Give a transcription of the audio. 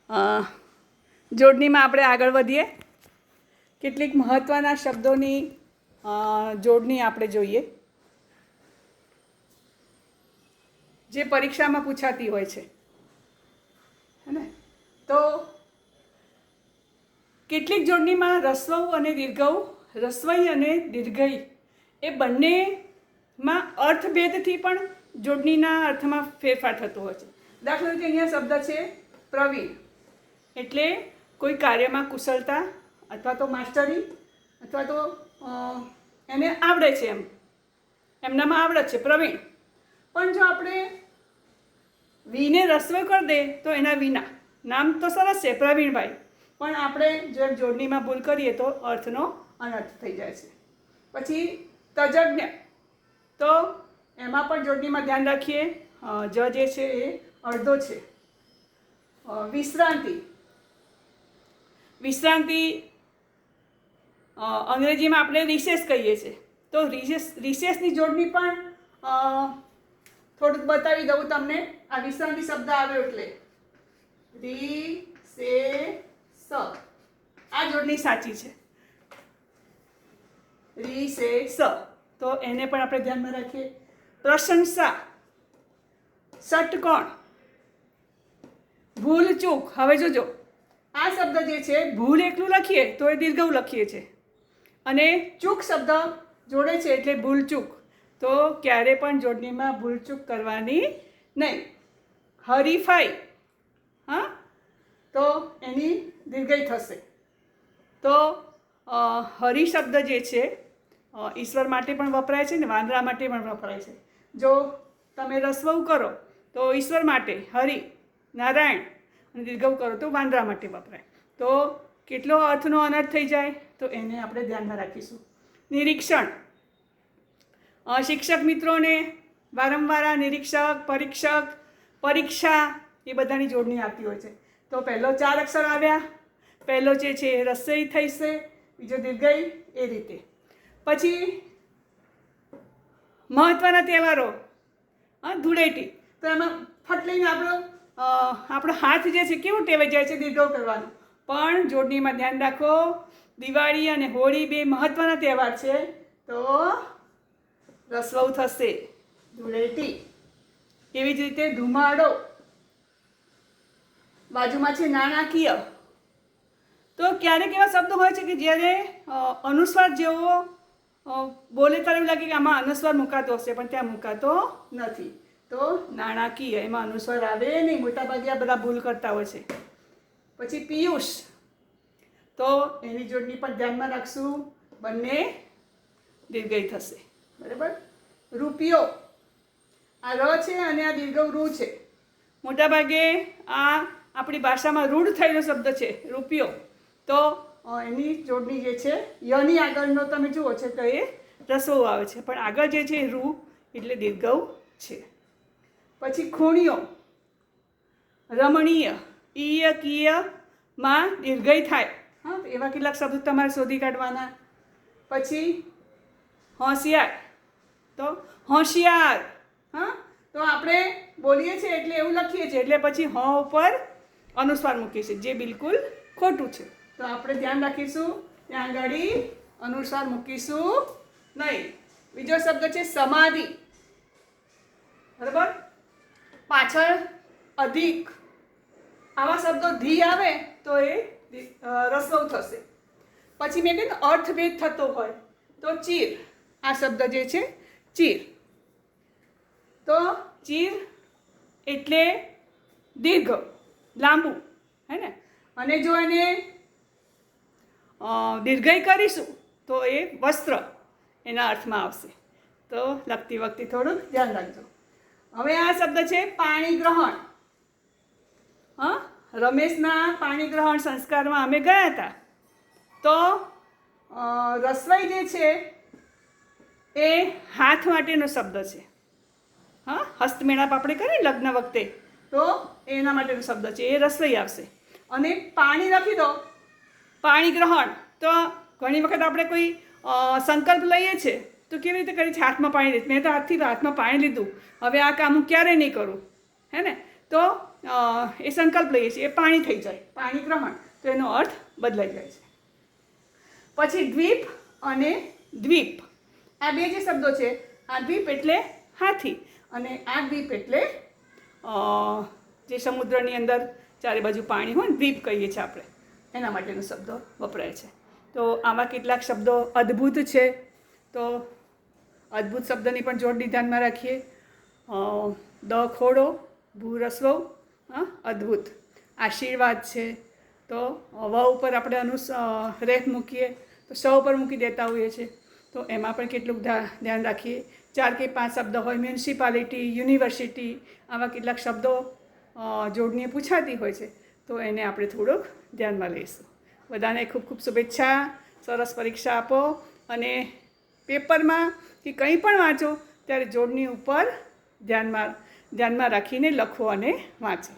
જોડણીમાં આપણે આગળ વધીએ. કેટલીક મહત્ત્વના શબ્દોની જોડણી આપણે જોઈએ, જે પરીક્ષામાં પૂછાતી હોય છે. હે ને? તો કેટલીક જોડણીમાં રસ્વઉ અને દીર્ઘઉ, રસ્વઈ અને દીર્ઘઈ એ બંનેમાં અર્થભેદથી પણ જોડણીના અર્થમાં ફેરફાર થતો હોય છે. દાખલા તરીકે અહીંયા શબ્દ છે પ્રવીણ, એટલે કોઈ કાર્યમાં કુશળતા અથવા તો માસ્ટરી અથવા તો એને આવડે છે, એમનામાં આવડે છે પ્રવીણ. પણ જો આપણે વીને રસ્વ કરી દે તો એના વિના, નામ તો સરસ છે પ્રવીણભાઈ, પણ આપણે જો જોડણીમાં ભૂલ કરીએ તો અર્થનો અનર્થ થઈ જાય છે. પછી તજજ્ઞ, તો એમાં પણ જોડણીમાં ધ્યાન રાખીએ, જ જે છે એ અડધો છે. વિશ્રાંતિ, વિશ્રાંતિ અંગ્રેજીમાં આપણે રિસેસ કહીએ છીએ, તો રિસેસની જોડણી પણ થોડુંક બતાવી દઉં તમને. આ વિશ્રાંતિ શબ્દ આવ્યો એટલે રિસેસ, આ જોડણી સાચી છે, રિસેસ, તો એને પણ આપણે ધ્યાનમાં રાખીએ. પ્રશંસા, ષટકોણ, ભૂલ ચૂક. હવે જોજો, આ શબ્દ જે છે ભૂલ એકલું લખીએ તો એ દીર્ઘઉ લખીએ છીએ, અને ચૂક શબ્દ જોડે છે એટલે ભૂલ ચૂક, તો ક્યારે પણ જોડણીમાં ભૂલ ચૂક કરવાની નહીં. હરીફાઈ, હા, તો એની દીર્ઘઈ થશે. તો હરિ શબ્દ જે છે ઈશ્વર માટે પણ વપરાય છે ને વાંદરા માટે પણ વપરાય છે. જો તમે રસ્વઉ કરો તો ઈશ્વર માટે હરિ, નારાયણ, અને દીર્ઘઉ કરો તો વાંદરા માટે વપરાય. તો કેટલો અર્થનો અનર્થ થઈ જાય, તો એને આપણે ધ્યાનમાં રાખીશું. નિરીક્ષણ, શિક્ષક મિત્રોને વારંવાર નિરીક્ષક, પરીક્ષક, પરીક્ષા એ બધાની જોડણી આવતી હોય છે. તો પહેલો 4 અક્ષર આવ્યા, પહેલો જે છે એ રસ્વઈ થઈશે, બીજો દીર્ઘઈ, એ રીતે. પછી મહત્ત્વના તહેવારો, ધૂળેટી, તો એમાં ફટ લઈને આપણો હાથ જે છે કેવું ટેવાઈ જાય છે દીર્ઘઉ કરવાનું, પણ જોડણીમાં ધ્યાન રાખો. દિવાળી અને હોળી બે મહત્ત્વના તહેવાર છે, તો રસ્વઉ થશે, ધૂળેટી. એવી જ રીતે ધુમાડો, બાજુમાં છે નાણાકીય. તો ક્યારેક એવા શબ્દો હોય છે કે જ્યારે અનુસ્વાર જેવો બોલે ત્યારે એવું લાગે કે આમાં અનુસ્વાર મુકાતો હશે, પણ ત્યાં મુકાતો નથી. તો નાણાકીય, એમાં અનુસ્વાર આવે નહીં, મોટાભાગે આ બધા ભૂલ કરતા હોય છે. પછી પિયુષ, તો એની જોડણી પણ ધ્યાનમાં રાખશું, બંને દીર્ઘઈ થશે. બરાબર. રૂપિયો, આ ર છે અને આ દીર્ઘઉ રૂ છે. મોટાભાગે આ આપણી ભાષામાં રૂઢ થયેલો શબ્દ છે રૂપિયો, તો એની જોડણી જે છે યની આગળનો તમે જુઓ છો તો એ રસ્વઉ આવે છે, પણ આગળ જે છે રૂ એટલે દીર્ઘઉ છે. પછી ખૂણિયો, રમણીય, ઈય કીય માં દીર્ઘઈ થાય. હા, એવા કેટલાક શબ્દો તમારે શોધી કાઢવાના. પછી હોશિયાર, તો હોશિયાર, હા, તો આપણે બોલીએ છીએ એટલે એવું લખીએ છીએ એટલે પછી હ ઉપર અનુસ્વાર મૂકીએ છીએ, જે બિલકુલ ખોટું છે. તો આપણે ધ્યાન રાખીશું, ત્યાં આગળ અનુસ્વાર મૂકીશું નહીં. બીજો શબ્દ છે સમાધિ, બરાબર. પાછળ અધિક, આવા શબ્દો ધી આવે તો એ રસ્વઉ થશે. પછી મેં કહ્યું અર્થભેદ થતો હોય તો ચીર, આ શબ્દ જે છે ચીર, તો ચીર એટલે દીર્ઘ, લાંબુ, હે ને. અને જો એને દીર્ઘઈ કરીશું તો એ વસ્ત્ર એના અર્થમાં આવશે. તો લખતી વખતે થોડુંક ધ્યાન રાખજો. હવે આ શબ્દ છે પાણી ગ્રહણ. હા, રમેશના પાણી ગ્રહણ સંસ્કારમાં અમે ગયા હતા, તો રસવઈ જે છે એ હાથ માટેનો શબ્દ છે. હા, હસ્તમેળાપ આપણે કરીએ લગ્ન વખતે, તો એના માટેનો શબ્દ છે, એ રસવઈ આવશે. અને પાણી લખી દો, પાણી ગ્રહણ, તો ઘણી વખત આપણે કોઈ સંકલ્પ લઈએ છીએ તો કેવી રીતે કરીએ છીએ, હાથમાં પાણી લીધું, મેં તો હાથમાં પાણી લીધું, હવે આ કામ હું ક્યારેય નહીં કરું, હે ને. તો એ સંકલ્પ લઈએ છીએ એ પાણી થઈ જાય, પાણી ગ્રહણ, તો એનો અર્થ બદલાઈ જાય છે. પછી દ્વીપ અને દ્વીપ, આ બે જે શબ્દો છે, આ દ્વીપ એટલે હાથી અને આ દ્વીપ એટલે જે સમુદ્રની અંદર ચારે બાજુ પાણી હોય ને, દ્વીપ કહીએ છીએ આપણે, એના માટેનો શબ્દો વપરાય છે. તો આમાં કેટલાક શબ્દો અદ્ભુત છે, તો અદ્ભુત શબ્દની પણ જોડણી ધ્યાનમાં રાખીએ. દ ખોડો, ભૂ રસવો, અદ્ભુત. આશીર્વાદ છે, તો વ ઉપર આપણે રેફ મૂકીએ તો સ ઉપર મૂકી દેતા હોઈએ છીએ, તો એમાં પણ કેટલુંક ધ્યાન રાખીએ. 4 કે 5 શબ્દ હોય, મ્યુનિસિપાલિટી, યુનિવર્સિટી, આવા કેટલાક શબ્દો જોડણી પૂછાતી હોય છે, તો એને આપણે થોડુંક ધ્યાનમાં લઈશું. બધાને ખૂબ ખૂબ શુભેચ્છા. સરસ પરીક્ષા આપો અને પેપરમાં કે કંઈ પણ વાંચો ત્યારે જોડણી ઉપર ધ્યાનમાં રાખીને લખો અને વાંચો.